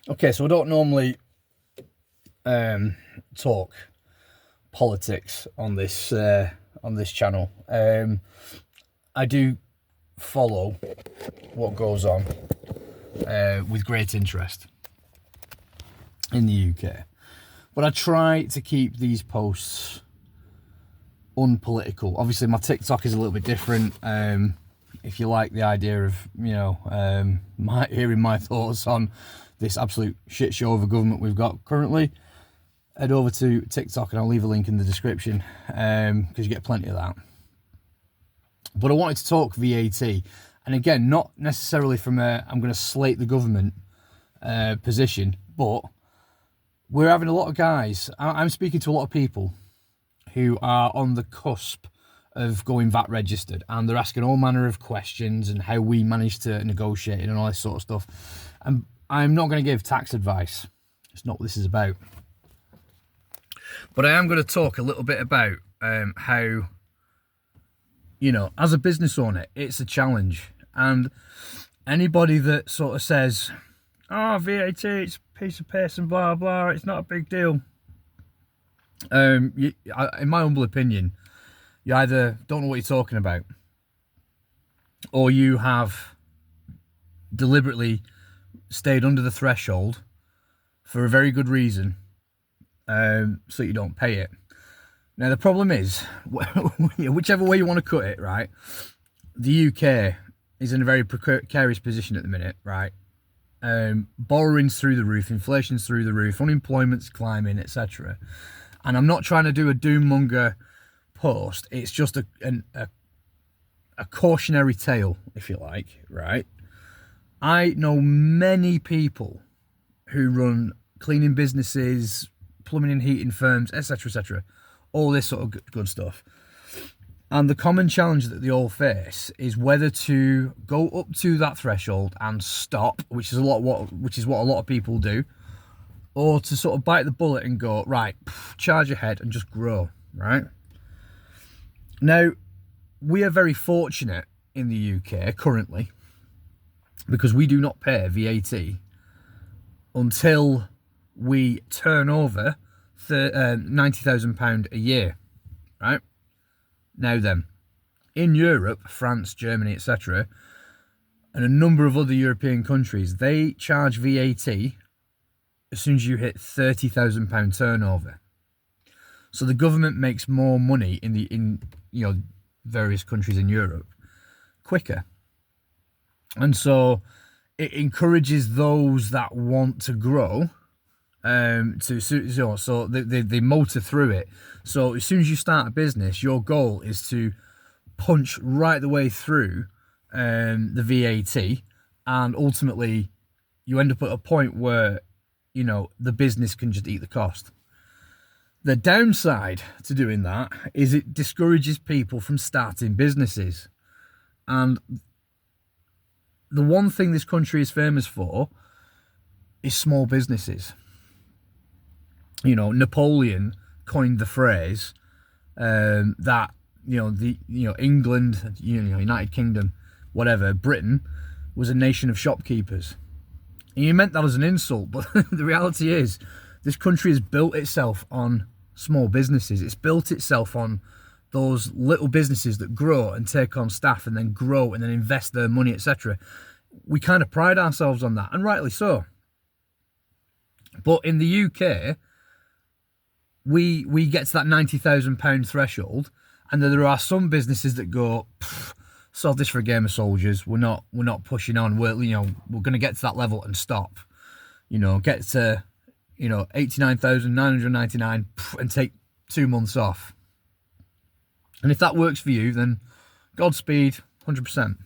Okay, so I don't normally talk politics on this channel. I do follow what goes on with great interest in the UK, but I try to keep these posts unpolitical. Obviously, my TikTok is a little bit different. If you like the idea of hearing my thoughts on this absolute shit show of a government we've got currently, head over to TikTok and I'll leave a link in the description because you get plenty of that. But I wanted to talk VAT, and again, not necessarily from I'm going to slate the government position, but we're having a lot of guys, I'm speaking to a lot of people who are on the cusp of going VAT registered, and they're asking all manner of questions and how we manage to negotiate and all this sort of stuff. And I'm not going to give tax advice. It's not what this is about. But I am going to talk a little bit about how, as a business owner, it's a challenge. And anybody that sort of says, oh, VAT, it's a piece of piss and blah, blah, it's not a big deal. In my humble opinion, you either don't know what you're talking about, or you have deliberately stayed under the threshold for a very good reason, so you don't pay it. Now, the problem is, whichever way you want to cut it, right, the UK is in a very precarious position at the minute, right? Borrowing's through the roof, inflation's through the roof, unemployment's climbing, etc. And I'm not trying to do a doom-monger post. It's just a cautionary tale, if you like, right? I know many people who run cleaning businesses, plumbing and heating firms, etc., etc., all this sort of good stuff. And the common challenge that they all face is whether to go up to that threshold and stop, which is what a lot of people do, or to sort of bite the bullet and go, right, charge ahead and just grow, right? Now, we are very fortunate in the UK currently because we do not pay VAT until we turn over £90,000 a year, right? Now then, in Europe, France, Germany, etc., and a number of other European countries, they charge VAT as soon as you hit £30,000 turnover. So the government makes more money in various countries in Europe quicker, and so it encourages those that want to grow so they motor through it. So as soon as you start a business, your goal is to punch right the way through the VAT, and ultimately you end up at a point where the business can just eat the cost. The downside to doing that is it discourages people from starting businesses. And the one thing this country is famous for is small businesses. Napoleon coined the phrase that England, United Kingdom, whatever, Britain was a nation of shopkeepers. And he meant that as an insult, but the reality is this country has built itself on small businesses. It's built itself on those little businesses that grow and take on staff and then grow and then invest their money, etc. We kind of pride ourselves on that, and rightly so. But in the UK, we get to that £90,000 threshold, and then there are some businesses that go, solve this for a game of soldiers. We're not pushing on. We're going to get to that level and stop. Get to 89,999 and take 2 months off. And if that works for you, then Godspeed, 100%.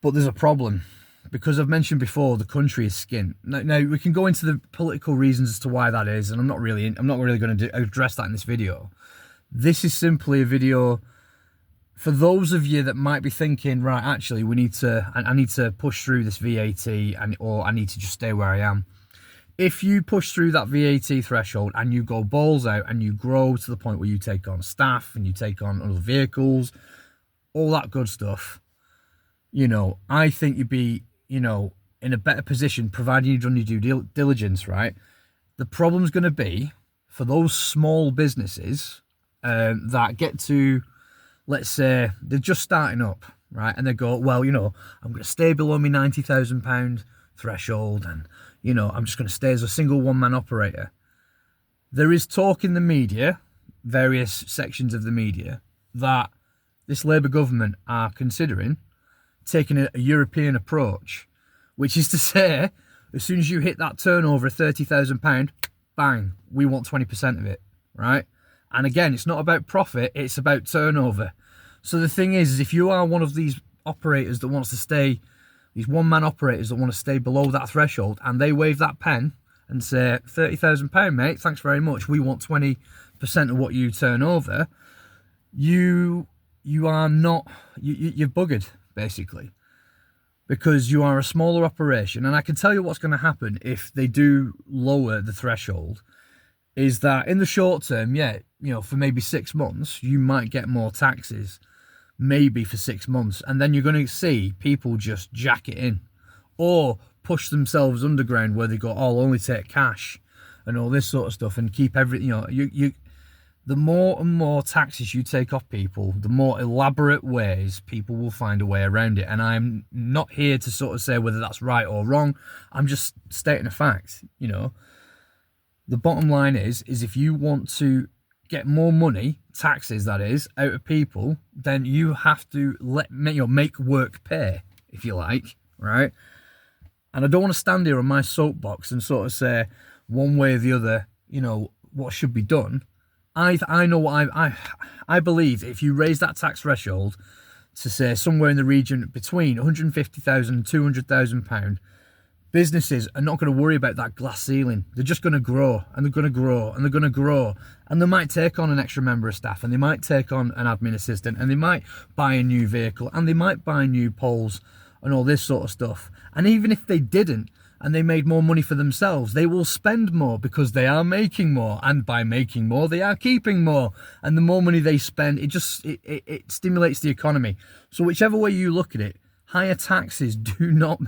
But there's a problem, because I've mentioned before the country is skint. Now we can go into the political reasons as to why that is, and I'm not really going to address that in this video. This is simply a video for those of you that might be thinking, right, actually, I need to push through this VAT, or I need to just stay where I am. If you push through that VAT threshold and you go balls out and you grow to the point where you take on staff and you take on other vehicles, all that good stuff, I think you'd be, in a better position, providing you've done your due diligence, right? The problem's going to be for those small businesses that get to, let's say, they're just starting up, right? And they go, well, you know, I'm going to stay below my £90,000 threshold, and, you know, I'm just going to stay as a single one-man operator. There is talk in the media, various sections of the media, that this Labour government are considering taking a European approach, which is to say, as soon as you hit that turnover of £30,000, bang, we want 20% of it, right? And again, it's not about profit, it's about turnover. So the thing is if you are one of these operators that wants to stay, these one-man operators that want to stay below that threshold, and they wave that pen and say, £30,000, mate, thanks very much, we want 20% of what you turn over, you are not, you're buggered, basically, because you are a smaller operation. And I can tell you what's going to happen if they do lower the threshold, is that in the short term, yeah, you know, for maybe 6 months, you might get more taxes, maybe for 6 months, and then you're going to see people just jack it in, or push themselves underground where they go, oh, I'll only take cash, and all this sort of stuff, and keep everything, you know, the more and more taxes you take off people, the more elaborate ways people will find a way around it. And I'm not here to sort of say whether that's right or wrong. I'm just stating a fact, you know. The bottom line is if you want to get more money, taxes that is, out of people, then you have to make work pay, if you like, right? And I don't want to stand here on my soapbox and sort of say one way or the other, you know, what should be done. I know what I believe if you raise that tax threshold to say somewhere in the region between £150,000 and £200,000, businesses are not going to worry about that glass ceiling. They're just going to grow, and they're going to grow, and they're going to grow, and they might take on an extra member of staff, and they might take on an admin assistant, and they might buy a new vehicle, and they might buy new poles and all this sort of stuff. And even if they didn't, and they made more money for themselves, they will spend more because they are making more, and by making more they are keeping more, and the more money they spend, it stimulates the economy. So whichever way you look at it, higher taxes do not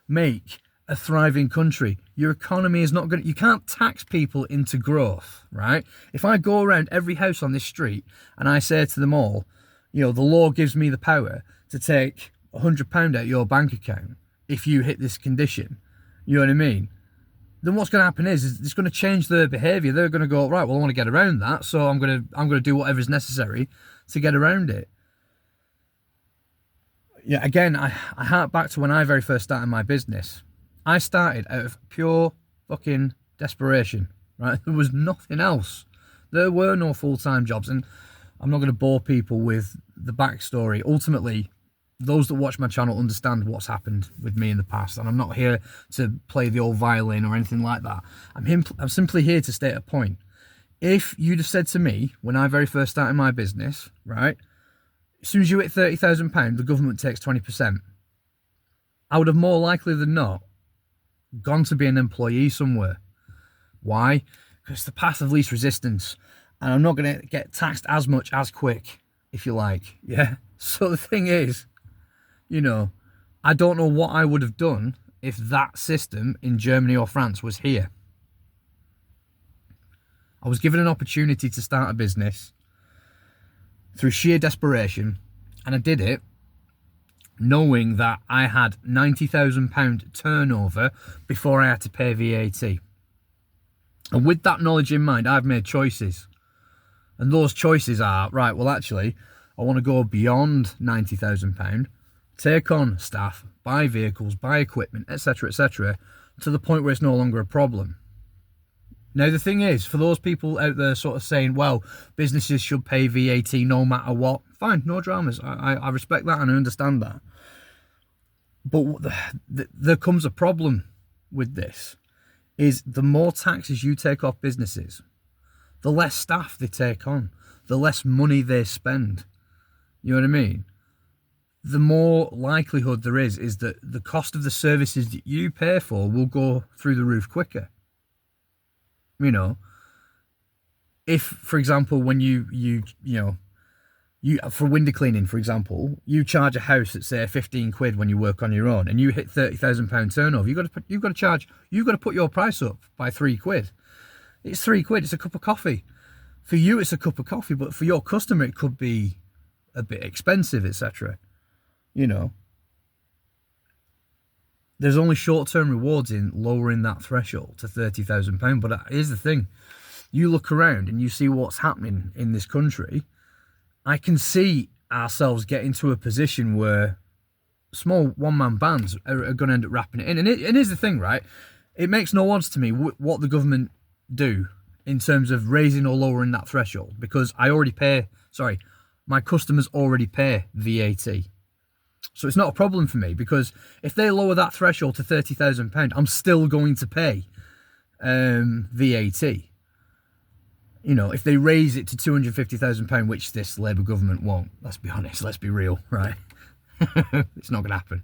make a thriving country. Your economy is not going to, you can't tax people into growth, right? If I go around every house on this street and I say to them all, you know, the law gives me the power to take £100 out of your bank account if you hit this condition, you know what I mean? Then what's going to happen is it's going to change their behaviour. They're going to go, right, well, I want to get around that, so I'm going to do whatever is necessary to get around it. Yeah, again, I hark back to when I very first started my business. I started out of pure fucking desperation, right? There was nothing else. There were no full-time jobs, and I'm not going to bore people with the backstory. Ultimately, those that watch my channel understand what's happened with me in the past, and I'm not here to play the old violin or anything like that. I'm simply here to state a point. If you'd have said to me when I very first started my business, right, as soon as you hit £30,000, the government takes 20%, I would have more likely than not gone to be an employee somewhere. Why? Because it's the path of least resistance, and I'm not going to get taxed as much as quick, if you like. Yeah. So the thing is, you know, I don't know what I would have done if that system in Germany or France was here. I was given an opportunity to start a business through sheer desperation, and I did it knowing that I had £90,000 turnover before I had to pay VAT. And with that knowledge in mind, I've made choices. And those choices are, right, well, actually, I want to go beyond £90,000, take on staff, buy vehicles, buy equipment, etc., to the point where it's no longer a problem. Now, the thing is, for those people out there sort of saying, well, businesses should pay VAT no matter what, fine, no dramas. I respect that and I understand that. But there comes a problem with this, is the more taxes you take off businesses, the less staff they take on, the less money they spend. You know what I mean? The more likelihood there is that the cost of the services that you pay for will go through the roof quicker. You know, if, for example, when you know, You, for window cleaning, for example, you charge a house at say 15 quid when you work on your own, and you hit £30,000 turnover. You've got to put your price up by 3 quid. It's 3 quid. It's a cup of coffee. For you, it's a cup of coffee, but for your customer, it could be a bit expensive, etc. You know, there's only short-term rewards in lowering that threshold to £30,000. But here's the thing: you look around and you see what's happening in this country. I can see ourselves getting to a position where small one-man bands are going to end up wrapping it in. And here's the thing, right? It makes no odds to me what the government do in terms of raising or lowering that threshold, because my customers already pay VAT. So it's not a problem for me, because if they lower that threshold to £30,000, I'm still going to pay VAT. You know, if they raise it to £250,000, which this Labour government won't, let's be honest, let's be real, right? It's not going to happen.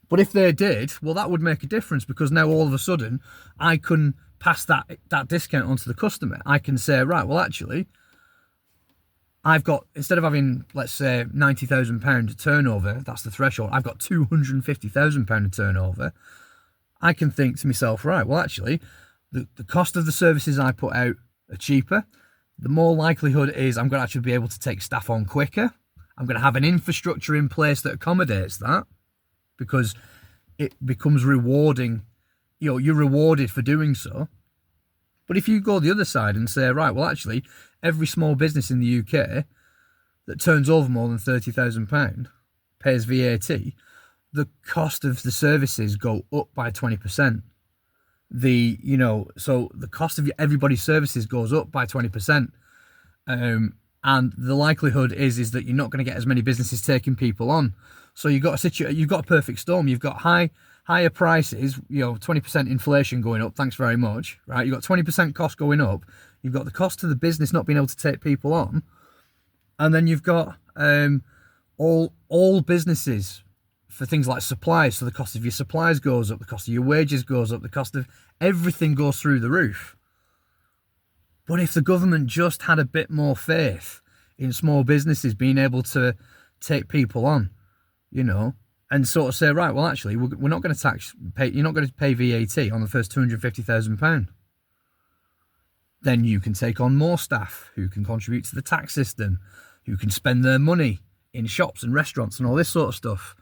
But if they did, well, that would make a difference, because now all of a sudden I can pass that discount onto the customer. I can say, right, well, actually, I've got, instead of having, let's say, £90,000 turnover, that's the threshold, I've got £250,000 turnover. I can think to myself, right, well, actually, the cost of the services I put out are cheaper. The more likelihood is I'm going to actually be able to take staff on quicker. I'm going to have an infrastructure in place that accommodates that, because it becomes rewarding. You know, you're rewarded for doing so. But if you go the other side and say, right, well, actually, every small business in the UK that turns over more than £30,000 pays VAT, the cost of the services go up by 20%. So the cost of everybody's services goes up by 20%. And the likelihood is that you're not going to get as many businesses taking people on. So you've got a perfect storm. You've got higher prices, 20% inflation going up. Thanks very much, right? You've got 20% cost going up. You've got the cost of the business not being able to take people on, and then you've got all businesses for things like supplies. So the cost of your supplies goes up, the cost of your wages goes up, the cost of everything goes through the roof. But if the government just had a bit more faith in small businesses being able to take people on, and sort of say, right, well, actually, we're not going to you're not going to pay VAT on the first £250,000. Then you can take on more staff who can contribute to the tax system, who can spend their money in shops and restaurants and all this sort of stuff.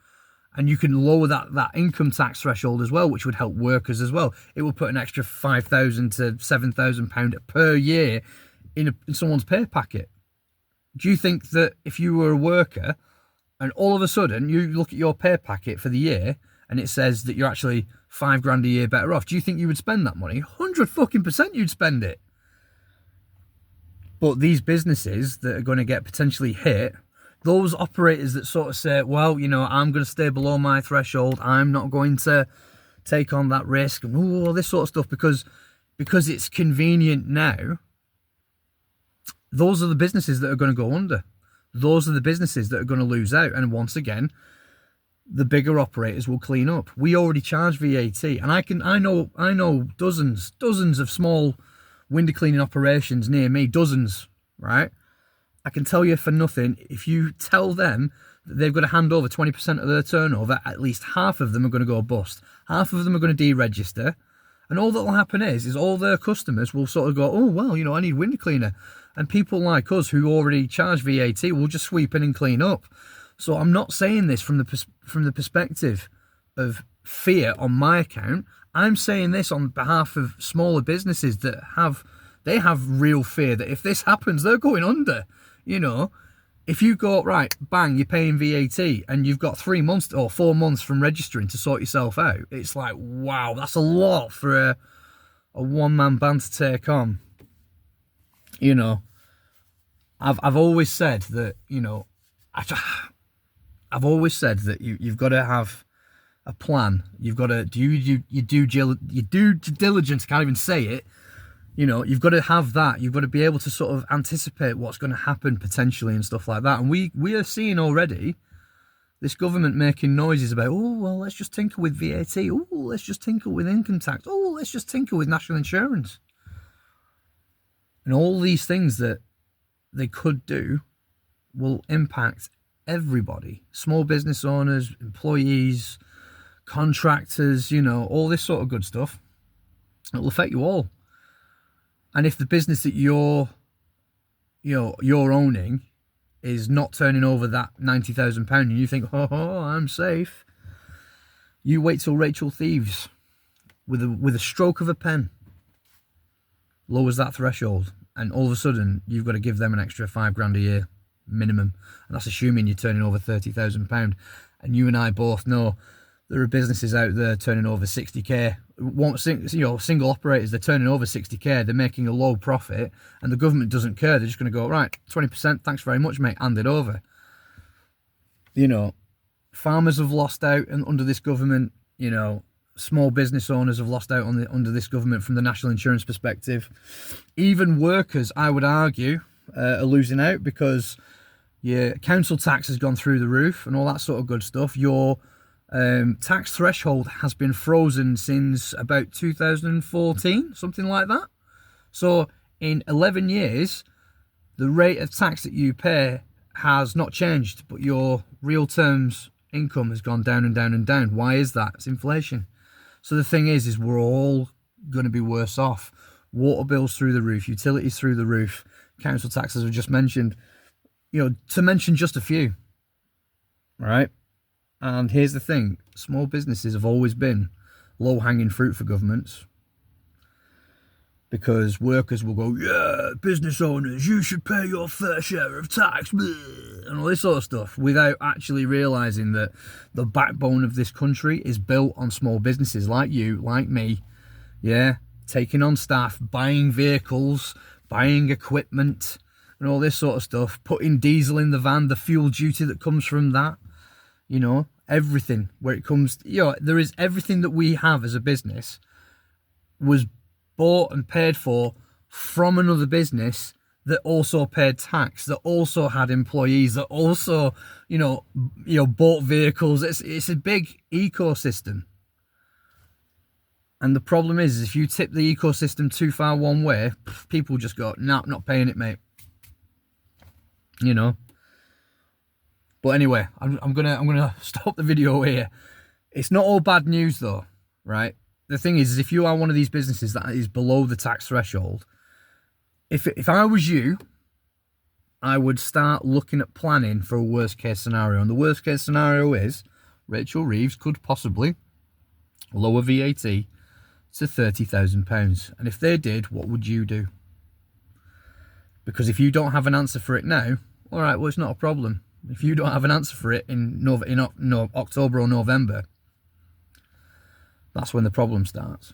And you can lower that income tax threshold as well, which would help workers as well. It will put an extra £5,000 to £7,000 per year in someone's pay packet. Do you think that if you were a worker and all of a sudden you look at your pay packet for the year and it says that you're actually £5,000 a year better off, do you think you would spend that money? 100% you'd spend it. But these businesses that are going to get potentially hit, those operators that sort of say, well, I'm going to stay below my threshold, I'm not going to take on that risk, and all this sort of stuff because it's convenient now, those are the businesses that are going to go under. Those are the businesses that are going to lose out. And once again, the bigger operators will clean up. We already charge VAT, and I know dozens of small window cleaning operations near me, dozens, right? I can tell you for nothing, if you tell them that they've got to hand over 20% of their turnover, at least half of them are going to go bust. Half of them are going to deregister. And all that will happen is all their customers will sort of go, oh, well, I need window cleaner. And people like us who already charge VAT will just sweep in and clean up. So I'm not saying this from the perspective of fear on my account. I'm saying this on behalf of smaller businesses that have real fear that if this happens, they're going under. If you go, right, bang, you're paying VAT and you've got 3 months or 4 months from registering to sort yourself out, it's like, wow, that's a lot for a one-man band to take on. I've always said that, I've always said that you've got to have a plan. You've got to do your due diligence. I can't even say it. You've got to have that. You've got to be able to sort of anticipate what's going to happen potentially and stuff like that. And we are seeing already this government making noises about, oh, well, let's just tinker with VAT. Oh, let's just tinker with income tax. Oh, let's just tinker with national insurance. And all these things that they could do will impact everybody. Small business owners, employees, contractors, you know, all this sort of good stuff. It'll affect you all. And if the business that you're owning is not turning over that £90,000 and you think, oh, I'm safe, you wait till Rachel Thieves with a stroke of a pen lowers that threshold, and all of a sudden you've got to give them an extra £5,000 a year minimum, and that's assuming you're turning over £30,000. And you and I both know there are businesses out there turning over 60k. Single operators, they're turning over 60k, they're making a low profit, and the government doesn't care. They're just going to go, right, 20%, thanks very much, mate, hand it over. You know, farmers have lost out under this government. You know, small business owners have lost out under this government from the national insurance perspective. Even workers, I would argue, are losing out, because your council tax has gone through the roof and all that sort of good stuff. Your tax threshold has been frozen since about 2014, something like that. So in 11 years, the rate of tax that you pay has not changed, but your real terms income has gone down and down and down. Why is that? It's inflation. So the thing is we're all going to be worse off. Water bills through the roof, utilities through the roof, council taxes I've just mentioned, you know, to mention just a few. All right. And here's the thing, small businesses have always been low-hanging fruit for governments, because workers will go, yeah, business owners, you should pay your fair share of tax, and all this sort of stuff, without actually realising that the backbone of this country is built on small businesses like you, like me, yeah, taking on staff, buying vehicles, buying equipment, and all this sort of stuff, putting diesel in the van, the fuel duty that comes from that. You know, everything where it comes, you know, there is everything that we have as a business was bought and paid for from another business that also paid tax, that also had employees, that also, you know, bought vehicles. It's a big ecosystem. And the problem is if you tip the ecosystem too far one way, people just go, nah, not paying it, mate. You know. But anyway, I'm gonna stop the video here. It's not all bad news though, right? The thing is if you are one of these businesses that is below the tax threshold, if I was you, I would start looking at planning for a worst case scenario. And the worst case scenario is Rachel Reeves could possibly lower VAT to £30,000. And if they did, what would you do? Because if you don't have an answer for it now, all right, well, it's not a problem. If you don't have an answer for it in October or November, that's when the problem starts.